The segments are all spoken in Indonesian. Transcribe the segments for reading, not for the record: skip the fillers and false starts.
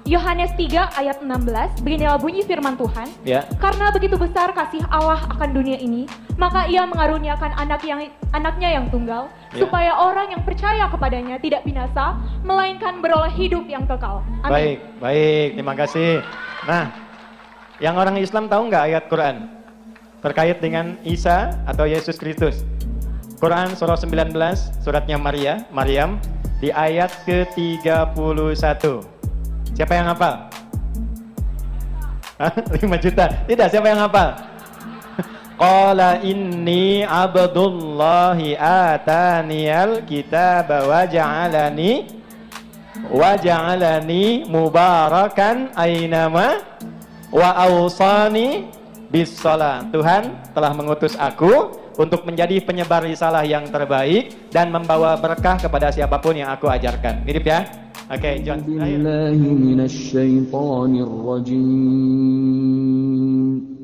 Yohanes 3 ayat 16, beginilah bunyi firman Tuhan. Ya. Karena begitu besar kasih Allah akan dunia ini, maka ia mengaruniakan anaknya yang tunggal, Ya. supaya orang yang percaya kepadanya tidak binasa, melainkan beroleh hidup yang kekal. Amin. Baik, terima kasih. Nah, yang orang Islam tahu nggak ayat Quran terkait dengan Isa atau Yesus Kristus? Quran surah 19, suratnya Maryam, di ayat ke-31. Siapa yang hafal? 5 juta. Tidak, siapa yang hafal? Qala inni abdullahi ataniyal kitaba wa ja'alani mubarakan ainama wa awsani bis shalah. Tuhan telah mengutus aku untuk menjadi penyebar risalah yang terbaik dan membawa berkah kepada siapapun yang aku ajarkan. Mirip ya? Oke, John.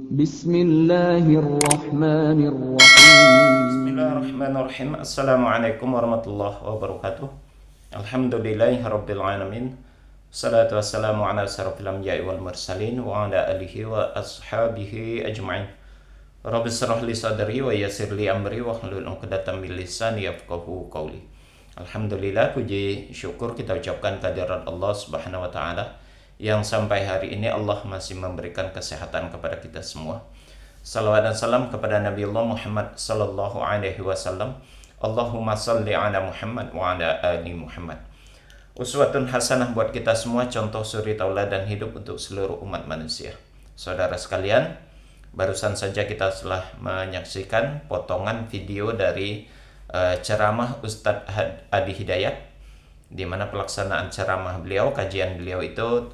Bismillahirrahmanirrahim. Assalamualaikum warahmatullahi wabarakatuh. Alhamdulillahirabbil alamin. Salatu wassalamu ala asyrafil anbiya'i wal mursalin wa ala alihi wa ashabihi ajma'in. Rabbi shrah li sadri wa yassir li amri wa hlul 'uqdatam min lisani yafqahu qawli. Alhamdulillah, puji syukur kita ucapkan kehadirat Allah Subhanahu wa taala yang sampai hari ini Allah masih memberikan kesehatan kepada kita semua. Salawat dan salam kepada Nabi Allah Muhammad sallallahu alaihi wasallam. Allahumma salli ala Muhammad wa ala ali Muhammad. Uswatun hasanah buat kita semua, contoh suri tauladan hidup untuk seluruh umat manusia. Saudara sekalian, barusan saja kita telah menyaksikan potongan video dari ceramah Ustadz Adi Hidayat, di mana pelaksanaan ceramah beliau, kajian beliau itu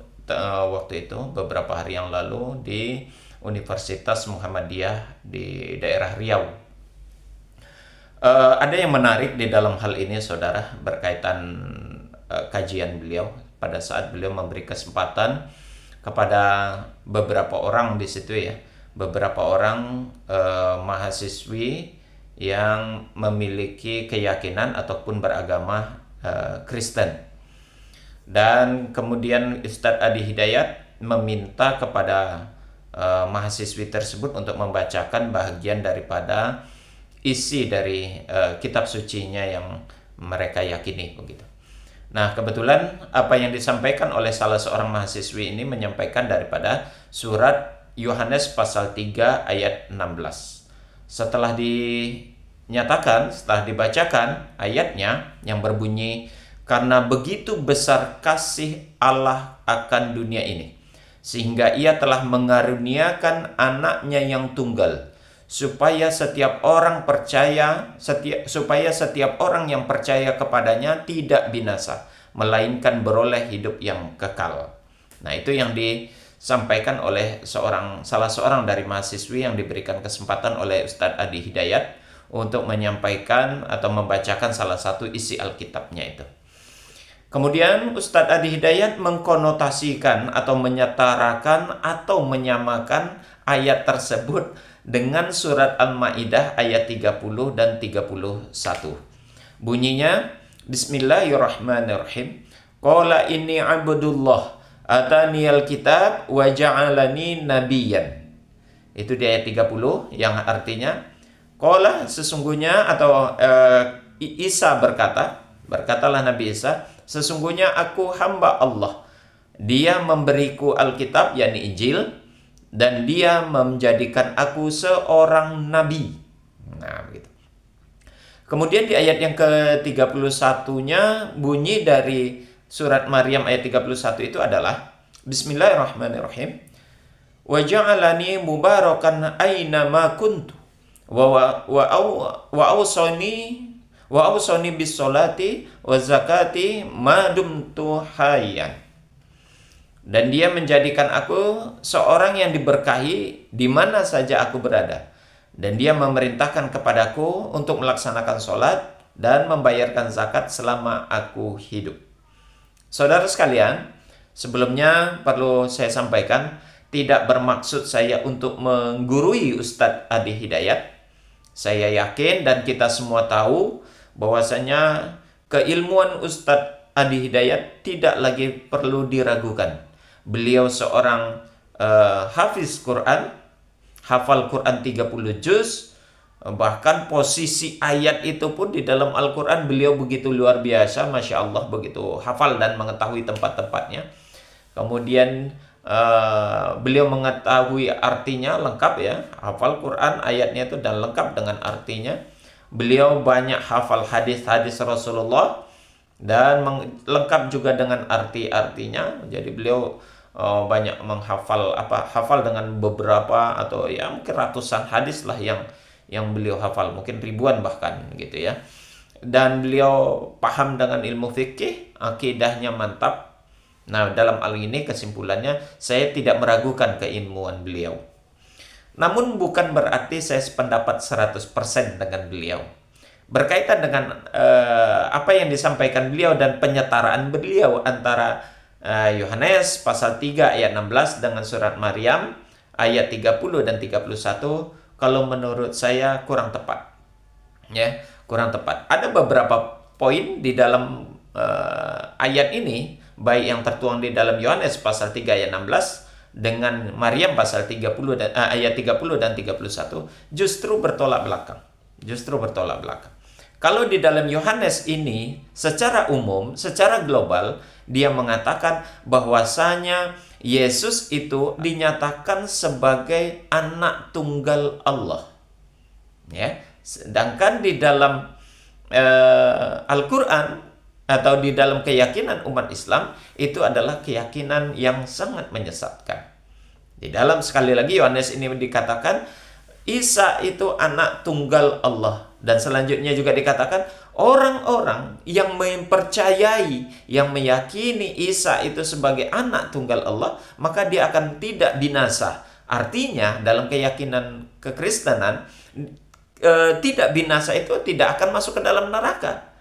waktu itu beberapa hari yang lalu di Universitas Muhammadiyah di daerah Riau. Ada yang menarik di dalam hal ini, saudara, berkaitan kajian beliau pada saat beliau memberi kesempatan kepada beberapa orang di situ ya, beberapa orang mahasiswi yang memiliki keyakinan ataupun beragama Kristen. Dan kemudian Ustadz Adi Hidayat meminta kepada mahasiswi tersebut untuk membacakan bagian daripada isi dari kitab sucinya yang mereka yakini begitu. Nah, kebetulan apa yang disampaikan oleh salah seorang mahasiswi ini menyampaikan daripada surat Yohanes pasal 3 ayat 16. Setelah dibacakan ayatnya yang berbunyi, karena begitu besar kasih Allah akan dunia ini, sehingga ia telah mengaruniakan anaknya yang tunggal, supaya setiap orang yang percaya kepadanya tidak binasa, melainkan beroleh hidup yang kekal. Nah, itu yang disampaikan oleh salah seorang dari mahasiswi yang diberikan kesempatan oleh Ustadz Adi Hidayat untuk menyampaikan atau membacakan salah satu isi Alkitabnya itu. Kemudian Ustadz Adi Hidayat mengkonotasikan atau menyetarakan atau menyamakan ayat tersebut dengan surat Al-Maidah ayat 30 dan 31. Bunyinya, Bismillahirrahmanirrahim. Qala inni abdullah ataniyal kitab wa ja'alani nabiyyan. Itu di ayat 30 yang artinya, Qala sesungguhnya atau Isa berkatalah Nabi Isa, sesungguhnya aku hamba Allah. Dia memberiku Alkitab, yakni Injil, dan dia menjadikan aku seorang nabi. Nah, begitu. Kemudian di ayat yang ke-31-nya bunyi dari surat Maryam ayat 31 itu adalah Bismillahirrahmanirrahim. Wa ja'alani mubarakan aina ma kuntu wa awsani bis sholati wa zakati ma dumtu hayyan. Dan dia menjadikan aku seorang yang diberkahi di mana saja aku berada. Dan dia memerintahkan kepadaku untuk melaksanakan sholat dan membayarkan zakat selama aku hidup. Saudara sekalian, sebelumnya perlu saya sampaikan, tidak bermaksud saya untuk menggurui Ustadz Adi Hidayat. Saya yakin dan kita semua tahu bahwasanya keilmuan Ustadz Adi Hidayat tidak lagi perlu diragukan. Beliau seorang hafiz Quran, hafal Quran 30 juz, bahkan posisi ayat itu pun di dalam Al-Quran beliau begitu luar biasa, Masya Allah, begitu hafal dan mengetahui tempat-tempatnya. Kemudian beliau mengetahui artinya lengkap ya, hafal Quran ayatnya itu dan lengkap dengan artinya. Beliau banyak hafal hadis-hadis Rasulullah dan lengkap juga dengan arti-artinya. Jadi beliau banyak menghafal hafal dengan beberapa atau ya mungkin ratusan hadis lah yang beliau hafal, mungkin ribuan bahkan gitu ya. Dan beliau paham dengan ilmu fikih, akidahnya mantap. Nah, dalam hal ini kesimpulannya saya tidak meragukan keilmuan beliau. Namun bukan berarti saya sependapat 100% dengan beliau. Berkaitan dengan apa yang disampaikan beliau dan penyetaraan beliau antara Yohanes pasal 3 ayat 16 dengan surat Maryam ayat 30 dan 31, kalau menurut saya kurang tepat. Ya, kurang tepat. Ada beberapa poin di dalam ayat ini, baik yang tertuang di dalam Yohanes pasal 3 ayat 16 dengan Maryam pasal 30 dan ayat 30 dan 31 justru bertolak belakang. Justru bertolak belakang. Kalau di dalam Yohanes ini secara umum, secara global, dia mengatakan bahwasanya Yesus itu dinyatakan sebagai anak tunggal Allah. Ya, sedangkan di dalam Al-Quran atau di dalam keyakinan umat Islam itu adalah keyakinan yang sangat menyesatkan. Di dalam, sekali lagi, Yohanes ini dikatakan Isa itu anak tunggal Allah. Dan selanjutnya juga dikatakan orang-orang yang mempercayai, yang meyakini Isa itu sebagai anak tunggal Allah, maka dia akan tidak binasa. Artinya dalam keyakinan kekristenan, tidak binasa itu tidak akan masuk ke dalam neraka,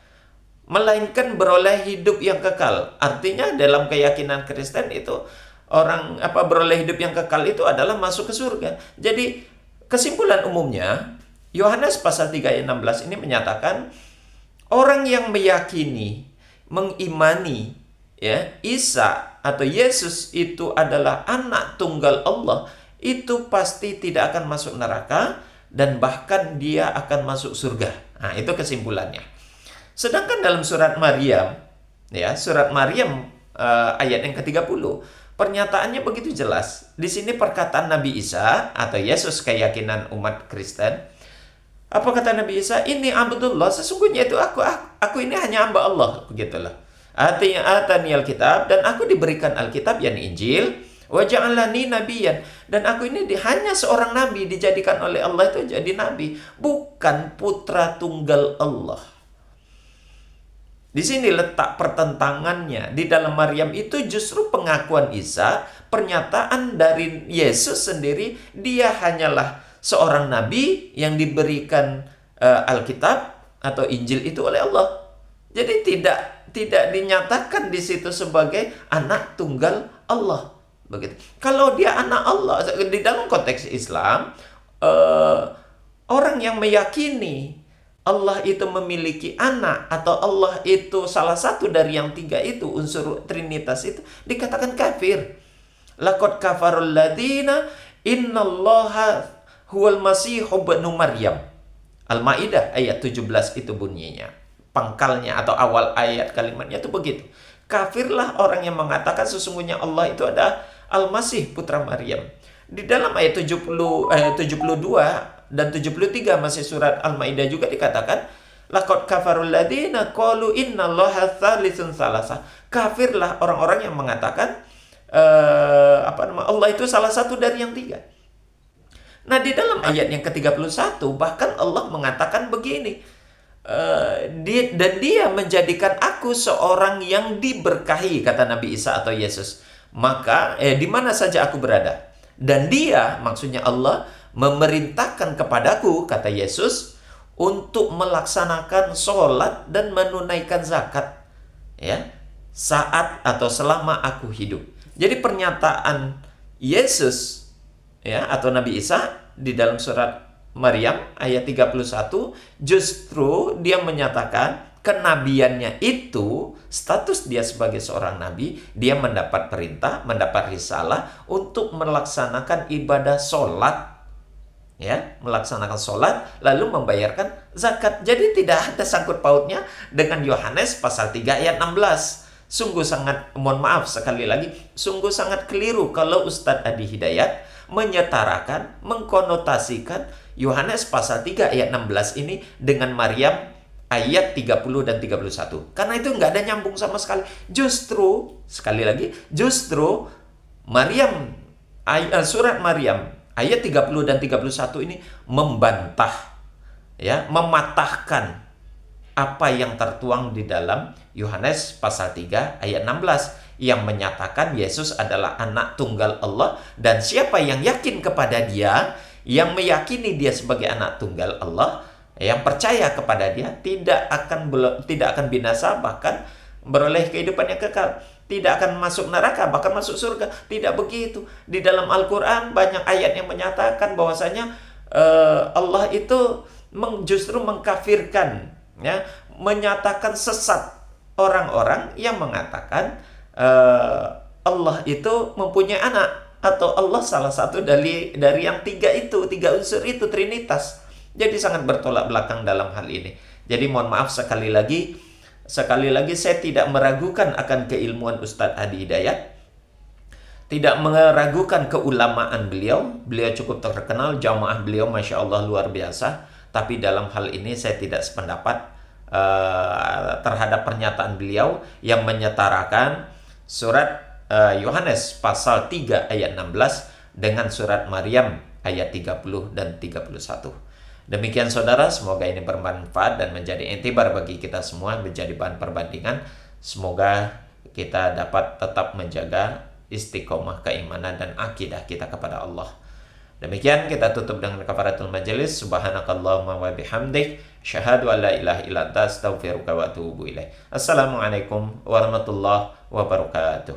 melainkan beroleh hidup yang kekal. Artinya dalam keyakinan Kristen itu orang beroleh hidup yang kekal itu adalah masuk ke surga. Jadi kesimpulan umumnya Yohanes pasal 3 ayat 16 ini menyatakan orang yang meyakini, mengimani ya Isa atau Yesus itu adalah anak tunggal Allah, itu pasti tidak akan masuk neraka dan bahkan dia akan masuk surga. Nah, itu kesimpulannya. Sedangkan dalam surat Maryam, ya, surat Maryam ayat yang ke-30, pernyataannya begitu jelas. Di sini perkataan Nabi Isa atau Yesus, keyakinan umat Kristen. Apa kata Nabi Isa? Ini Abdullah, sesungguhnya itu aku ini hanya hamba Allah, begitulah. Atani Alkitab, dan aku diberikan Alkitab yang Injil, wa ja'alani nabiyyan, dan aku ini hanya seorang nabi, dijadikan oleh Allah itu jadi nabi, bukan putra tunggal Allah. Di sini letak pertentangannya. Di dalam Maryam itu justru pengakuan Isa, pernyataan dari Yesus sendiri, dia hanyalah seorang nabi yang diberikan Alkitab atau Injil itu oleh Allah. Jadi tidak dinyatakan di situ sebagai anak tunggal Allah. Begitu. Kalau dia anak Allah, di dalam konteks Islam, orang yang meyakini Allah itu memiliki anak atau Allah itu salah satu dari yang tiga itu, unsur Trinitas itu, dikatakan kafir. Laqad kafarul ladina innallaha huwal masihu ibnu Maryam. Al-Maidah ayat 17 itu bunyinya. Pangkalnya atau awal ayat kalimatnya itu begitu. Kafirlah orang yang mengatakan sesungguhnya Allah itu ada Al-Masih putra Maryam. Di dalam ayat 72 dan 73 masih surat Al-Maidah juga dikatakan laqad kafarul ladina qalu innallaha tsalitsun tsalatsa. Kafirlah orang-orang yang mengatakan Allah itu salah satu dari yang tiga. Nah, di dalam ayat yang ke-31 bahkan Allah mengatakan begini, dan dia menjadikan aku seorang yang diberkahi, kata Nabi Isa atau Yesus, maka di mana saja aku berada, dan dia, maksudnya Allah, memerintahkan kepadaku, kata Yesus, untuk melaksanakan sholat dan menunaikan zakat, ya, saat atau selama aku hidup. Jadi pernyataan Yesus, ya, atau Nabi Isa di dalam surat Maryam ayat 31 justru dia menyatakan kenabiannya itu, status dia sebagai seorang nabi, dia mendapat perintah, mendapat risalah untuk melaksanakan ibadah sholat, ya, melaksanakan sholat lalu membayarkan zakat. Jadi tidak ada sangkut pautnya dengan Yohanes pasal 3 ayat 16. Sungguh sangat, mohon maaf sekali lagi, sungguh sangat keliru kalau Ustadz Adi Hidayat menyetarakan, mengkonotasikan Yohanes pasal 3 ayat 16 ini dengan Maryam ayat 30 dan 31. Karena itu nggak ada nyambung sama sekali. Justru, sekali lagi, justru Maryam, surat Maryam ayat 30 dan 31 ini membantah, ya, mematahkan apa yang tertuang di dalam Yohanes pasal 3 ayat 16 yang menyatakan Yesus adalah anak tunggal Allah, dan siapa yang yakin kepada dia, yang meyakini dia sebagai anak tunggal Allah, yang percaya kepada dia, tidak akan binasa, bahkan beroleh kehidupan yang kekal, tidak akan masuk neraka, bahkan masuk surga. Tidak begitu. Di dalam Al-Quran banyak ayat yang menyatakan bahwasanya Allah itu justru mengkafirkan, ya, menyatakan sesat orang-orang yang mengatakan Allah itu mempunyai anak, atau Allah salah satu dari yang tiga unsur itu, Trinitas. Jadi sangat bertolak belakang dalam hal ini. Jadi mohon maaf sekali lagi saya tidak meragukan akan keilmuan Ustadz Adi Hidayat, tidak meragukan keulamaan beliau. Beliau cukup terkenal, jamaah beliau Masya Allah luar biasa. Tapi dalam hal ini saya tidak sependapat terhadap pernyataan beliau yang menyetarakan surat Yohanes pasal 3 ayat 16 dengan surat Maryam ayat 30 dan 31. Demikian saudara, semoga ini bermanfaat dan menjadi intibar bagi kita semua, menjadi bahan perbandingan. Semoga kita dapat tetap menjaga istiqomah keimanan dan akidah kita kepada Allah. Demikian kita tutup dengan kafaratul majelis. Subhanakallahumma wa bihamdik, syahadu an la ilaha illa anta, astaghfiruka wa atubu ilaik. Assalamualaikum warahmatullahi wabarakatuh.